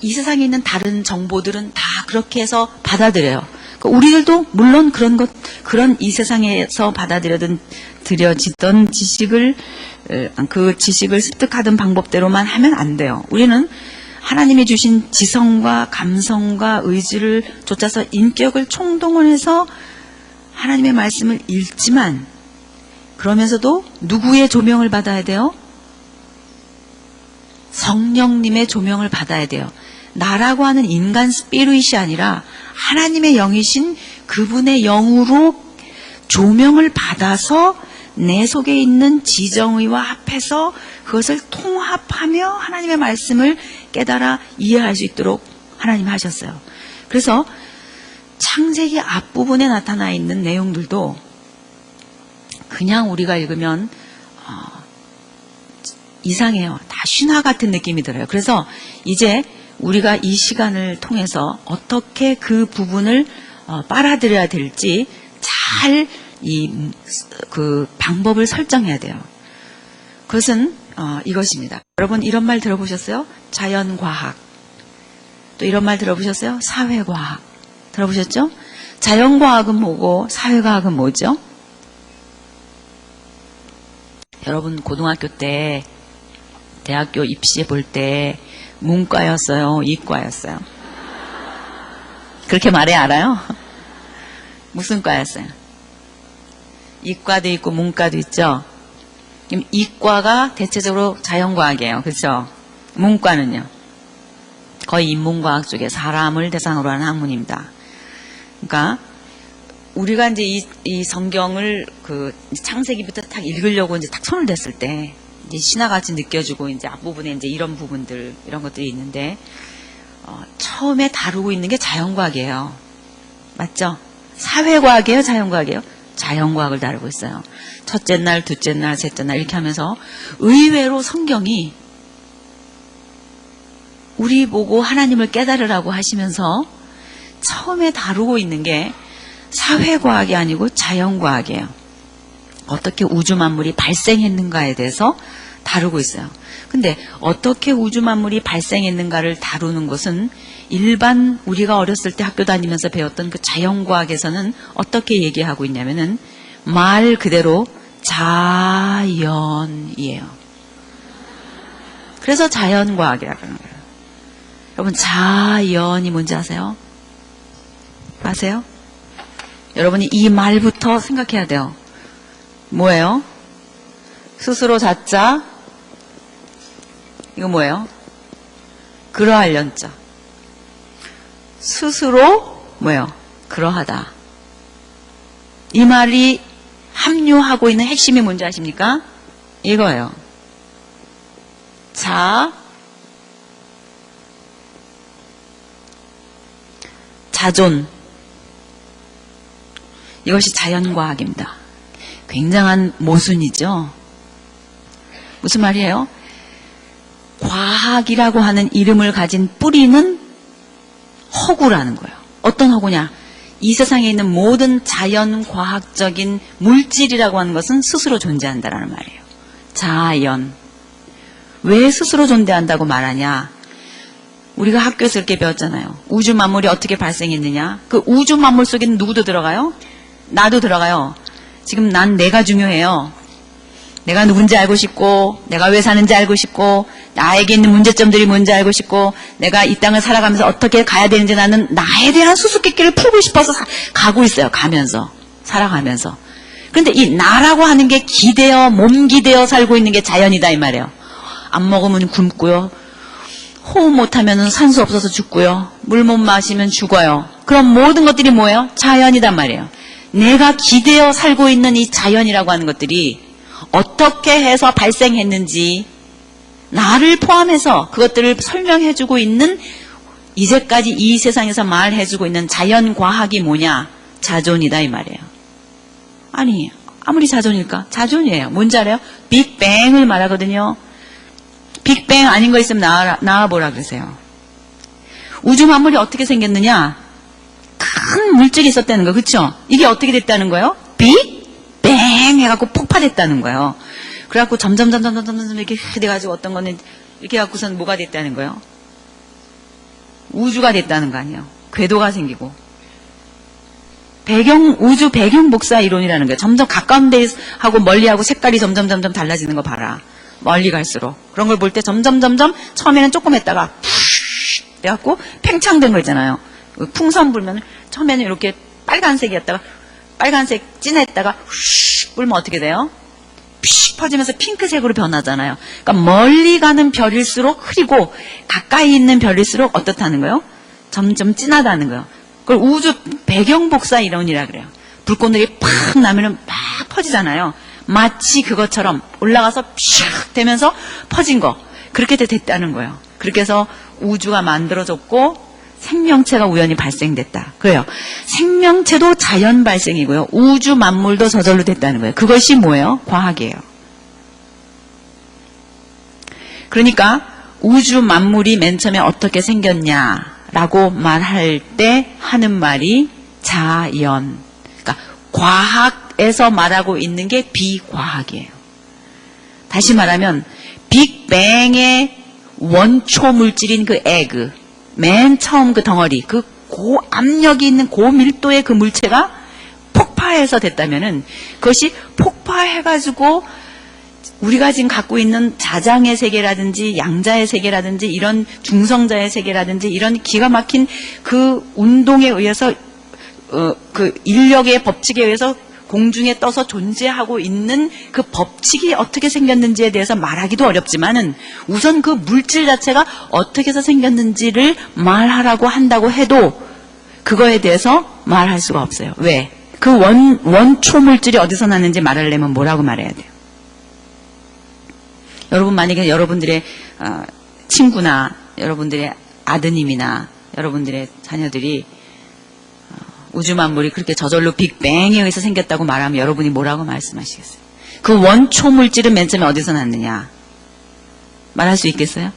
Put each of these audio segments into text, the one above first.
이 세상에 있는 다른 정보들은 다 그렇게 해서 받아들여요. 우리들도 물론 그런 이 세상에서 받아들여지던 지식을, 그 지식을 습득하던 방법대로만 하면 안 돼요. 우리는 하나님이 주신 지성과 감성과 의지를 쫓아서 인격을 총동원해서 하나님의 말씀을 읽지만, 그러면서도 누구의 조명을 받아야 돼요? 성령님의 조명을 받아야 돼요. 나라고 하는 인간 스피릿이 아니라 하나님의 영이신 그분의 영으로 조명을 받아서 내 속에 있는 지정의와 합해서 그것을 통합하며 하나님의 말씀을 깨달아 이해할 수 있도록 하나님이 하셨어요. 그래서 창세기 앞부분에 나타나 있는 내용들도 그냥 우리가 읽으면 이상해요. 다 신화 같은 느낌이 들어요. 그래서 이제 우리가 이 시간을 통해서 어떻게 그 부분을 빨아들여야 될지 잘 그 방법을 설정해야 돼요. 그것은 이것입니다. 여러분 이런 말 들어보셨어요? 자연과학. 또 이런 말 들어보셨어요? 사회과학. 들어보셨죠? 자연과학은 뭐고 사회과학은 뭐죠? 여러분 고등학교 때 대학교 입시해 볼 때 문과였어요? 이과였어요? 그렇게 말해 알아요? 무슨 과였어요? 이과도 있고 문과도 있죠? 그럼 이과가 대체적으로 자연과학이에요. 그렇죠? 문과는요? 거의 인문과학 쪽에 사람을 대상으로 하는 학문입니다. 그러니까 우리가 이제 이 성경을 그 창세기부터 딱 읽으려고 이제 딱 손을 댔을 때 이제 신화같이 느껴지고 이제 앞부분에 이제 이런 부분들 이런 것들이 있는데 처음에 다루고 있는 게 자연과학이에요. 맞죠? 사회과학이에요? 자연과학이에요? 자연과학을 다루고 있어요. 첫째 날, 둘째 날, 셋째 날 이렇게 하면서 의외로 성경이 우리 보고 하나님을 깨달으라고 하시면서 처음에 다루고 있는 게 사회과학이 아니고 자연과학이에요. 어떻게 우주 만물이 발생했는가에 대해서 다루고 있어요. 근데 어떻게 우주 만물이 발생했는가를 다루는 것은 일반 우리가 어렸을 때 학교 다니면서 배웠던 그 자연과학에서는 어떻게 얘기하고 있냐면은 말 그대로 자연이에요. 그래서 자연과학이라고 하는 거예요. 여러분 자연이 뭔지 아세요? 아세요? 여러분이 이 말부터 생각해야 돼요. 뭐예요? 스스로 자자. 이거 뭐예요? 그러할 연자. 스스로 뭐예요? 그러하다. 이 말이 함유하고 있는 핵심이 뭔지 아십니까? 이거예요. 자존. 이것이 자연과학입니다. 굉장한 모순이죠. 무슨 말이에요? 과학이라고 하는 이름을 가진 뿌리는 허구라는 거예요. 어떤 허구냐? 이 세상에 있는 모든 자연과학적인 물질이라고 하는 것은 스스로 존재한다라는 말이에요. 자연. 왜 스스로 존재한다고 말하냐? 우리가 학교에서 이렇게 배웠잖아요. 우주 만물이 어떻게 발생했느냐? 그 우주 만물 속에는 누구도 들어가요? 나도 들어가요. 지금 내가 중요해요. 내가 누군지 알고 싶고, 내가 왜 사는지 알고 싶고, 나에게 있는 문제점들이 뭔지 알고 싶고, 내가 이 땅을 살아가면서 어떻게 가야 되는지 나는 나에 대한 수수께끼를 풀고 싶어서 가고 있어요. 살아가면서. 그런데 이 나라고 하는 게 몸 기대어 살고 있는 게 자연이다 이 말이에요. 안 먹으면 굶고요. 호흡 못하면 산소 없어서 죽고요. 물 못 마시면 죽어요. 그럼 모든 것들이 뭐예요? 자연이단 말이에요. 내가 기대어 살고 있는 이 자연이라고 하는 것들이 어떻게 해서 발생했는지 나를 포함해서 그것들을 설명해주고 있는 이제까지 이 세상에서 말해주고 있는 자연과학이 뭐냐? 자존이다 이 말이에요. 아니 아무리 자존일까? 자존이에요. 뭔지 알아요? 빅뱅을 말하거든요. 빅뱅 아닌 거 있으면 나와보라 그러세요. 우주 만물이 어떻게 생겼느냐? 큰 물질이 있었다는 거, 그렇죠? 이게 어떻게 됐다는 거예요? 빅뱅 해갖고 폭발했다는 거예요. 그래갖고 점점 이렇게 돼가지고 어떤 거는 이렇게 해갖고선 뭐가 됐다는 거예요? 우주가 됐다는 거 아니에요. 궤도가 생기고. 우주 배경 복사 이론이라는 거예요. 점점 가까운 데 하고 멀리하고 색깔이 점점 달라지는 거 봐라. 멀리 갈수록. 그런 걸 볼 때 점점 처음에는 조금 했다가 푸쉬 돼갖고 팽창된 거 있잖아요. 풍선 불면 처음에는 이렇게 빨간색이었다가 빨간색 진했다가 휘 불면 어떻게 돼요? 피 퍼지면서 핑크색으로 변하잖아요. 그러니까 멀리 가는 별일수록 흐리고 가까이 있는 별일수록 어떻다는 거예요? 점점 진하다는 거예요. 그걸 우주 배경 복사 이론이라 그래요. 불꽃놀이 팍 나면은 막 퍼지잖아요. 마치 그것처럼 올라가서 샥 되면서 퍼진 거. 그렇게 됐다는 거예요. 그렇게 해서 우주가 만들어졌고 생명체가 우연히 발생됐다. 그래요. 생명체도 자연 발생이고요. 우주 만물도 저절로 됐다는 거예요. 그것이 뭐예요? 과학이에요. 그러니까 우주 만물이 맨 처음에 어떻게 생겼냐라고 말할 때 하는 말이 자연. 그러니까 과학에서 말하고 있는 게 비과학이에요. 다시 말하면 빅뱅의 원초 물질인 그 에그, 맨 처음 그 덩어리, 그 고압력이 있는 고밀도의 그 물체가 폭파해서 됐다면은 그것이 폭파해가지고 우리가 지금 갖고 있는 자장의 세계라든지 양자의 세계라든지 이런 중성자의 세계라든지 이런 기가 막힌 그 운동에 의해서 그 인력의 법칙에 의해서 공중에 떠서 존재하고 있는 그 법칙이 어떻게 생겼는지에 대해서 말하기도 어렵지만은 우선 그 물질 자체가 어떻게 해서 생겼는지를 말하라고 한다고 해도 그거에 대해서 말할 수가 없어요. 왜? 그 원초 물질이 어디서 났는지 말하려면 뭐라고 말해야 돼요? 여러분 만약에 여러분들의 친구나 여러분들의 아드님이나 여러분들의 자녀들이 우주 만물이 그렇게 저절로 빅뱅에 의해서 생겼다고 말하면 여러분이 뭐라고 말씀하시겠어요? 그 원초 물질은 맨 처음에 어디서 났느냐? 말할 수 있겠어요?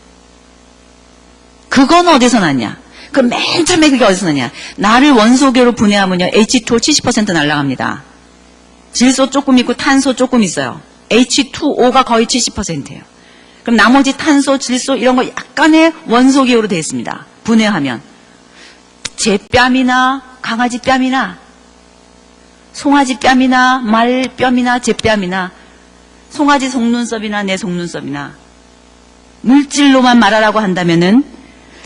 그건 어디서 났냐? 그 맨 처음에 그게 어디서 났냐? 나를 원소계로 분해하면요, H2O 70% 날아갑니다. 질소 조금 있고 탄소 조금 있어요. H2O가 거의 70%예요. 그럼 나머지 탄소, 질소 이런 거 약간의 원소기호로 되어 있습니다. 분해하면. 제 뺨이나 강아지 뺨이나 송아지 뺨이나 말 뺨이나 제 뺨이나 송아지 속눈썹이나 내 속눈썹이나 물질로만 말하라고 한다면은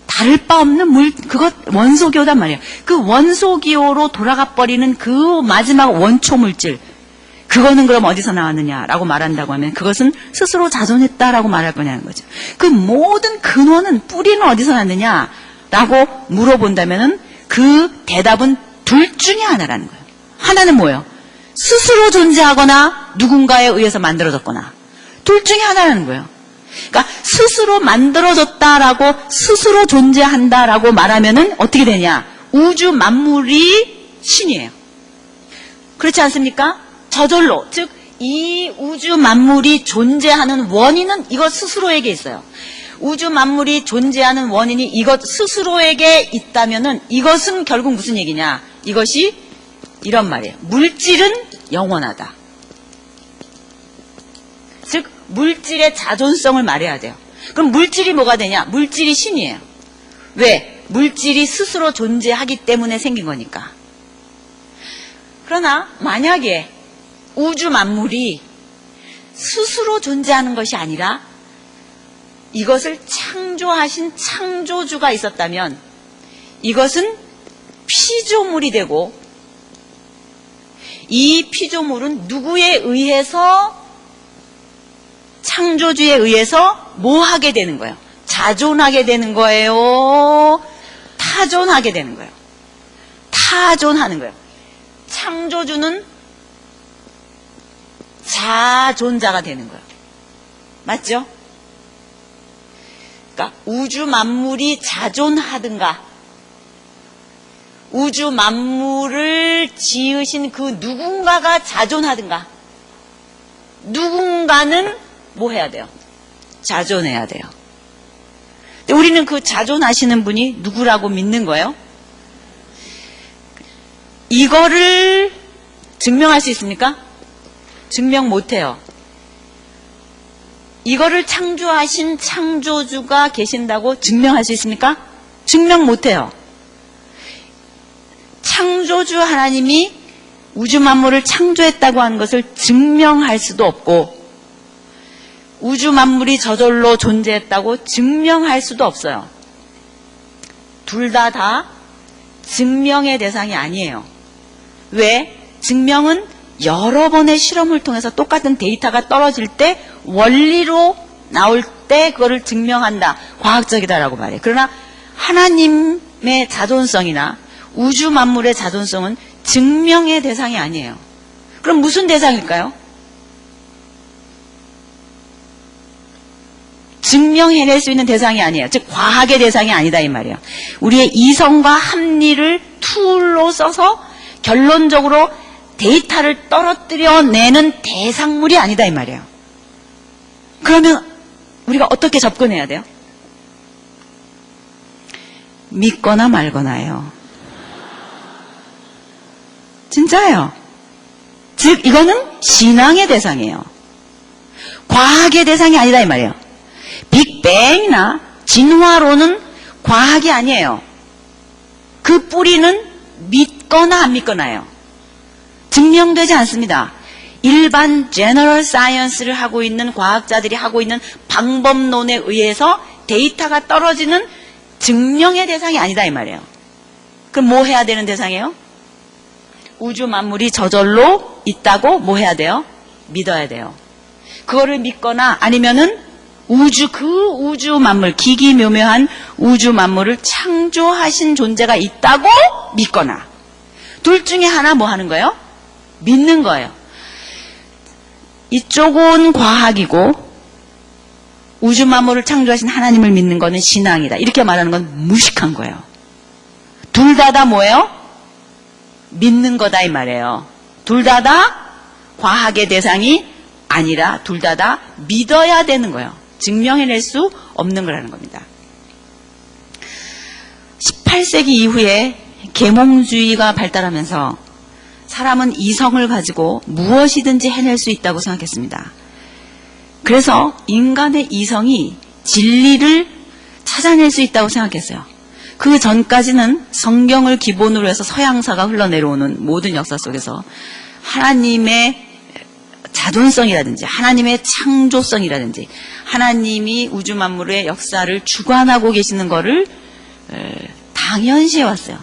다를 바 없는 그것 원소기호단 말이에요. 그 원소기호로 돌아가 버리는 그 마지막 원초 물질, 그거는 그럼 어디서 나왔느냐라고 말한다고 하면 그것은 스스로 자존했다라고 말할 거냐는 거죠. 그 모든 근원은 뿌리는 어디서 났느냐라고 물어본다면은 그 대답은 둘 중에 하나라는 거예요. 하나는 뭐예요? 스스로 존재하거나 누군가에 의해서 만들어졌거나 둘 중에 하나라는 거예요. 그러니까 스스로 만들어졌다라고 스스로 존재한다라고 말하면은 어떻게 되냐? 우주 만물이 신이에요. 그렇지 않습니까? 저절로, 즉 이 우주 만물이 존재하는 원인은 이것 스스로에게 있어요. 우주 만물이 존재하는 원인이 이것 스스로에게 있다면은 이것은 결국 무슨 얘기냐? 이것이 이런 말이에요. 물질은 영원하다. 즉 물질의 자존성을 말해야 돼요. 그럼 물질이 뭐가 되냐? 물질이 신이에요. 왜? 물질이 스스로 존재하기 때문에 생긴 거니까. 그러나 만약에 우주 만물이 스스로 존재하는 것이 아니라 이것을 창조하신 창조주가 있었다면 이것은 피조물이 되고 이 피조물은 누구에 의해서 창조주에 의해서 뭐 하게 되는 거예요? 자존하게 되는 거예요? 타존하게 되는 거예요? 타존하는 거예요. 창조주는 자존자가 되는 거예요. 맞죠? 그러니까 우주 만물이 자존하든가 우주 만물을 지으신 그 누군가가 자존하든가 누군가는 뭐 해야 돼요? 자존해야 돼요. 근데 우리는 그 자존하시는 분이 누구라고 믿는 거예요? 이거를 증명할 수 있습니까? 증명 못해요. 이거를 창조하신 창조주가 계신다고 증명할 수 있습니까? 증명 못해요. 창조주 하나님이 우주 만물을 창조했다고 하는 것을 증명할 수도 없고 우주 만물이 저절로 존재했다고 증명할 수도 없어요. 둘 다 증명의 대상이 아니에요. 왜? 증명은 여러 번의 실험을 통해서 똑같은 데이터가 떨어질 때 원리로 나올 때 그거를 증명한다. 과학적이다라고 말해요. 그러나 하나님의 자존성이나 우주 만물의 자존성은 증명의 대상이 아니에요. 그럼 무슨 대상일까요? 증명해낼 수 있는 대상이 아니에요. 즉 과학의 대상이 아니다 이 말이에요. 우리의 이성과 합리를 툴로 써서 결론적으로 데이터를 떨어뜨려내는 대상물이 아니다 이 말이에요. 그러면 우리가 어떻게 접근해야 돼요? 믿거나 말거나예요. 진짜예요. 즉 이거는 신앙의 대상이에요. 과학의 대상이 아니다 이 말이에요. 빅뱅이나 진화론은 과학이 아니에요. 그 뿌리는 믿거나 안 믿거나예요. 증명되지 않습니다. 일반 제너럴 사이언스를 하고 있는 과학자들이 하고 있는 방법론에 의해서 데이터가 떨어지는 증명의 대상이 아니다 이 말이에요. 그럼 뭐 해야 되는 대상이에요? 우주 만물이 저절로 있다고 뭐 해야 돼요? 믿어야 돼요. 그거를 믿거나 아니면은 그 우주 만물, 기기묘묘한 우주 만물을 창조하신 존재가 있다고 믿거나 둘 중에 하나 뭐 하는 거예요? 믿는 거예요. 이쪽은 과학이고 우주 만물을 창조하신 하나님을 믿는 거는 신앙이다. 이렇게 말하는 건 무식한 거예요. 둘 다 뭐예요? 믿는 거다 이 말이에요. 둘 다 과학의 대상이 아니라 둘 다 믿어야 되는 거예요. 증명해낼 수 없는 거라는 겁니다. 18세기 이후에 계몽주의가 발달하면서 사람은 이성을 가지고 무엇이든지 해낼 수 있다고 생각했습니다. 그래서 인간의 이성이 진리를 찾아낼 수 있다고 생각했어요. 그 전까지는 성경을 기본으로 해서 서양사가 흘러내려오는 모든 역사 속에서 하나님의 자존성이라든지 하나님의 창조성이라든지 하나님이 우주 만물의 역사를 주관하고 계시는 것을 당연시해 왔어요.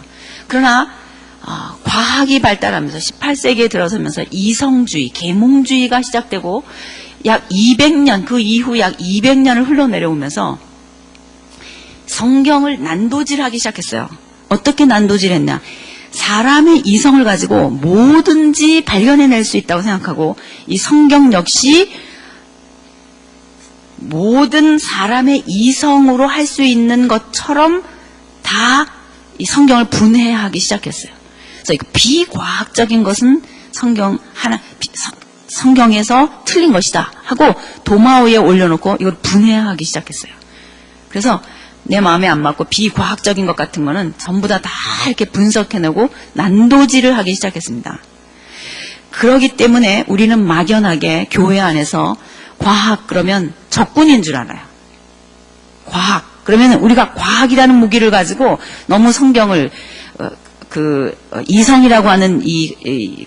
그러나 과학이 발달하면서 18세기에 들어서면서 이성주의, 계몽주의가 시작되고 약 200년, 그 이후 약 200년을 흘러내려오면서 성경을 난도질하기 시작했어요. 어떻게 난도질했냐? 사람의 이성을 가지고 뭐든지 발견해낼 수 있다고 생각하고 이 성경 역시 모든 사람의 이성으로 할 수 있는 것처럼 다 이 성경을 분해하기 시작했어요. 그래서 이거 비과학적인 것은 성경에서 틀린 것이다 하고 도마 위에 올려놓고 이걸 분해하기 시작했어요. 그래서 내 마음에 안 맞고 비과학적인 것 같은 거는 전부 다 이렇게 분석해내고 난도질을 하기 시작했습니다. 그렇기 때문에 우리는 막연하게 교회 안에서 과학 그러면 적군인 줄 알아요. 과학 그러면 우리가 과학이라는 무기를 가지고 너무 성경을 이성이라고 하는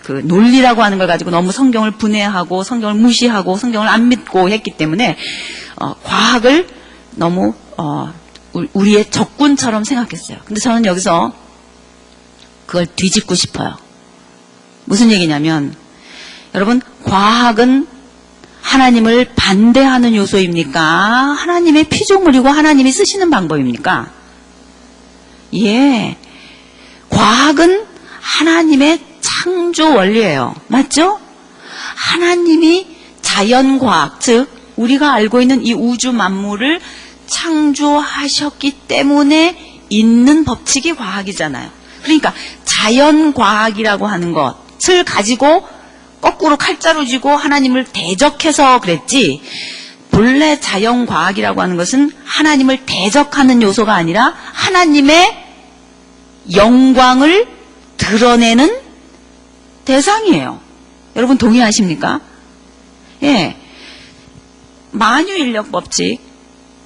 그 논리라고 하는 걸 가지고 너무 성경을 분해하고 성경을 무시하고 성경을 안 믿고 했기 때문에 과학을 너무 우리의 적군처럼 생각했어요. 근데 저는 여기서 그걸 뒤집고 싶어요. 무슨 얘기냐면 여러분 과학은 하나님을 반대하는 요소입니까? 하나님의 피조물이고 하나님이 쓰시는 방법입니까? 예. 과학은 하나님의 창조 원리예요. 맞죠? 하나님이 자연과학, 즉 우리가 알고 있는 이 우주 만물을 창조하셨기 때문에 있는 법칙이 과학이잖아요. 그러니까 자연과학이라고 하는 것을 가지고 거꾸로 칼자루 쥐고 하나님을 대적해서 그랬지 본래 자연과학이라고 하는 것은 하나님을 대적하는 요소가 아니라 하나님의 영광을 드러내는 대상이에요. 여러분 동의하십니까? 예. 만유인력 법칙,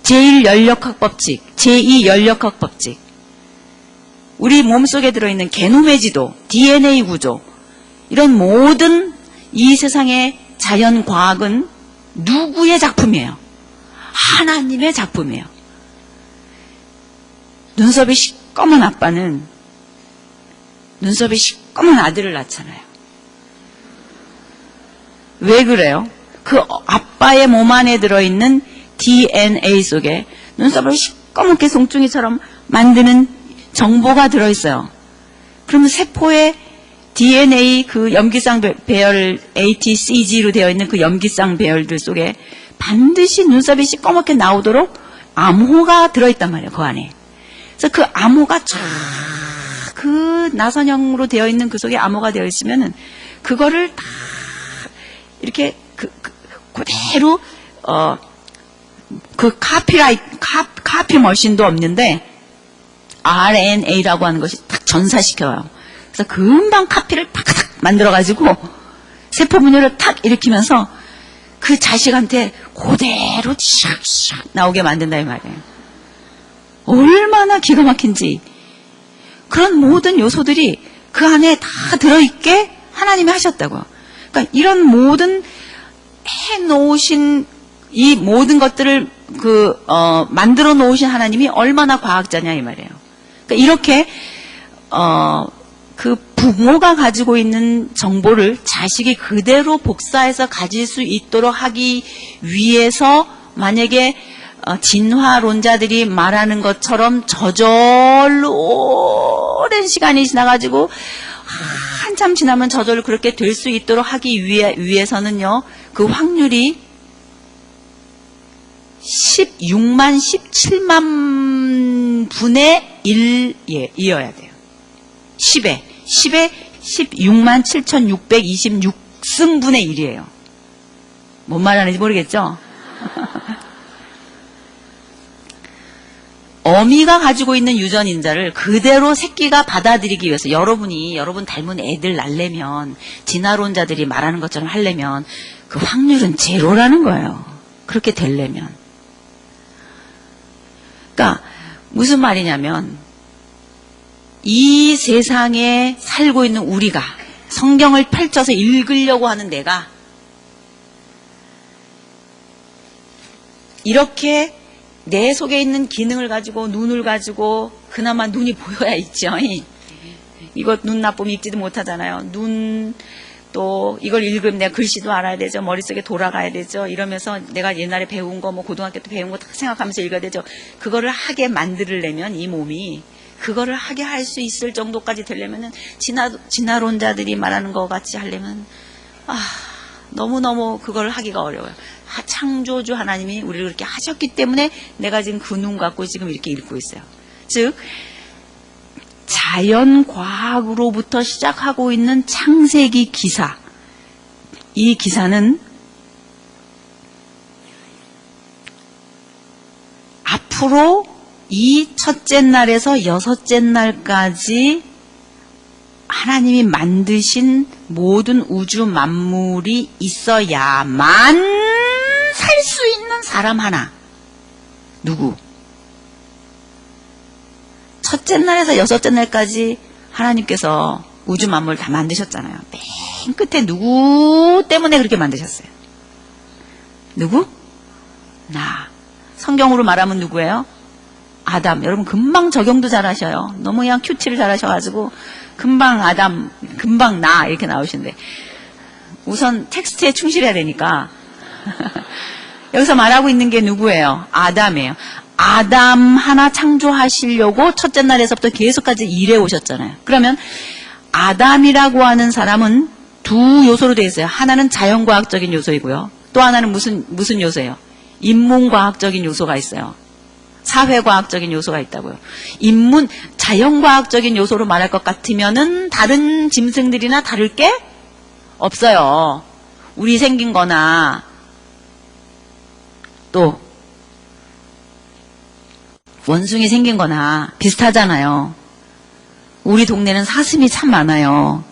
제1연력학 법칙, 제2연력학 법칙 우리 몸속에 들어있는 게놈의 지도, DNA 구조, 이런 모든 이 세상의 자연과학은 누구의 작품이에요? 하나님의 작품이에요. 눈썹이 시꺼먼 아빠는 눈썹이 시꺼먼 아들을 낳잖아요. 왜 그래요? 그 아빠의 몸 안에 들어있는 DNA 속에 눈썹을 시꺼멓게 송충이처럼 만드는 정보가 들어있어요. 그러면 세포의 DNA 그 염기성 배열 ATCG로 되어 있는 그 염기성 배열들 속에 반드시 눈썹이 시꺼멓게 나오도록 암호가 들어있단 말이에요. 그 안에. 그래서 그 암호가 쫙 그 나선형으로 되어 있는 그 속에 암호가 되어 있으면은 그거를 다 이렇게 그대로 그 카피 머신도 없는데 RNA라고 하는 것이 딱 전사시켜요. 그래서 금방 카피를 탁탁 만들어가지고 세포 분열을 탁 일으키면서 그 자식한테 그대로 샥샥 나오게 만든다 이 말이에요. 얼마나 기가 막힌지. 그런 모든 요소들이 그 안에 다 들어있게 하나님이 하셨다고요. 그러니까 이런 모든 해놓으신 이 모든 것들을 만들어 놓으신 하나님이 얼마나 과학자냐 이 말이에요. 그러니까 이렇게 그 부모가 가지고 있는 정보를 자식이 그대로 복사해서 가질 수 있도록 하기 위해서 만약에 진화론자들이 말하는 것처럼 저절로 오랜 시간이 지나가지고 한참 지나면 저절로 그렇게 될 수 있도록 하기 위해서는요, 그 확률이 16만 17만 분의 1이어야 돼요. 10에 16만 7,626승분의 1이에요. 뭔 말하는지 모르겠죠? 어미가 가지고 있는 유전인자를 그대로 새끼가 받아들이기 위해서 여러분 닮은 애들 낳으려면 진화론자들이 말하는 것처럼 하려면 그 확률은 제로라는 거예요. 그렇게 되려면. 그러니까 무슨 말이냐면 이 세상에 살고 있는 우리가 성경을 펼쳐서 읽으려고 하는 내가 이렇게 내 속에 있는 기능을 가지고 눈을 가지고 그나마 눈이 보여야 있죠. 이거 눈 나쁘면 읽지도 못하잖아요. 눈 또 이걸 읽으면 내가 글씨도 알아야 되죠. 머릿속에 돌아가야 되죠. 이러면서 내가 옛날에 배운 거 뭐 고등학교 때 배운 거 다 생각하면서 읽어야 되죠. 그거를 하게 만들려면 이 몸이 그거를 하게 할 수 있을 정도까지 되려면은 진화론자들이 말하는 거 같이 하려면 너무너무 그걸 하기가 어려워요. 창조주 하나님이 우리를 그렇게 하셨기 때문에 내가 지금 그 눈 갖고 지금 이렇게 읽고 있어요. 즉 자연과학으로부터 시작하고 있는 창세기 기사, 이 기사는 앞으로 이 첫째 날에서 여섯째 날까지 하나님이 만드신 모든 우주 만물이 있어야만 살 수 있는 사람 하나. 누구? 첫째 날에서 여섯째 날까지 하나님께서 우주 만물을 다 만드셨잖아요. 맨 끝에 누구 때문에 그렇게 만드셨어요? 누구? 나. 성경으로 말하면 누구예요? 아담. 여러분 금방 적용도 잘하셔요. 너무 그냥 큐티를 잘하셔가지고 금방 아담, 금방 나 이렇게 나오시는데 우선 텍스트에 충실해야 되니까 여기서 말하고 있는 게 누구예요? 아담이에요. 아담 하나 창조하시려고 첫째 날에서부터 계속까지 일해 오셨잖아요. 그러면 아담이라고 하는 사람은 두 요소로 되어 있어요. 하나는 자연과학적인 요소이고요. 또 하나는 무슨 요소예요? 인문과학적인 요소가 있어요. 사회과학적인 요소가 있다고요. 자연과학적인 요소로 말할 것 같으면은 다른 짐승들이나 다를 게 없어요. 우리 생긴 거나 또 원숭이 생긴 거나 비슷하잖아요. 우리 동네는 사슴이 참 많아요.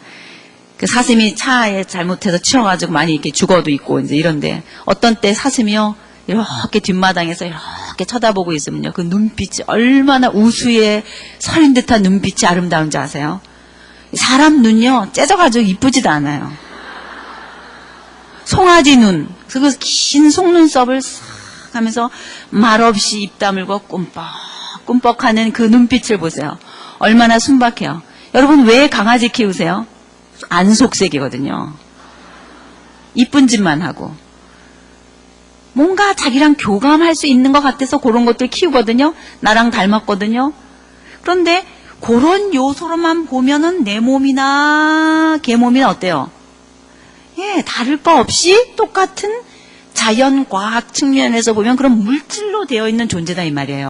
그 사슴이 차에 잘못해서 치여가지고 많이 이렇게 죽어도 있고 이제 이런데 어떤 때 사슴이요 이렇게 뒷마당에서 이렇게 쳐다보고 있으면요. 그 눈빛이 얼마나 우수에 서린 듯한 눈빛이 아름다운지 아세요? 사람 눈요, 째져가지고 이쁘지도 않아요. 송아지 눈, 그 긴 속눈썹을 싹 하면서 말없이 입 다물고 꿈뻑꿈뻑하는 그 눈빛을 보세요. 얼마나 순박해요. 여러분 왜 강아지 키우세요? 안속색이거든요. 이쁜 짓만 하고. 뭔가 자기랑 교감할 수 있는 것 같아서 그런 것들 키우거든요. 나랑 닮았거든요. 그런데 그런 요소로만 보면은 내 몸이나 걔 몸이나 어때요? 예, 다를 거 없이 똑같은 자연과학 측면에서 보면 그런 물질로 되어 있는 존재다 이 말이에요.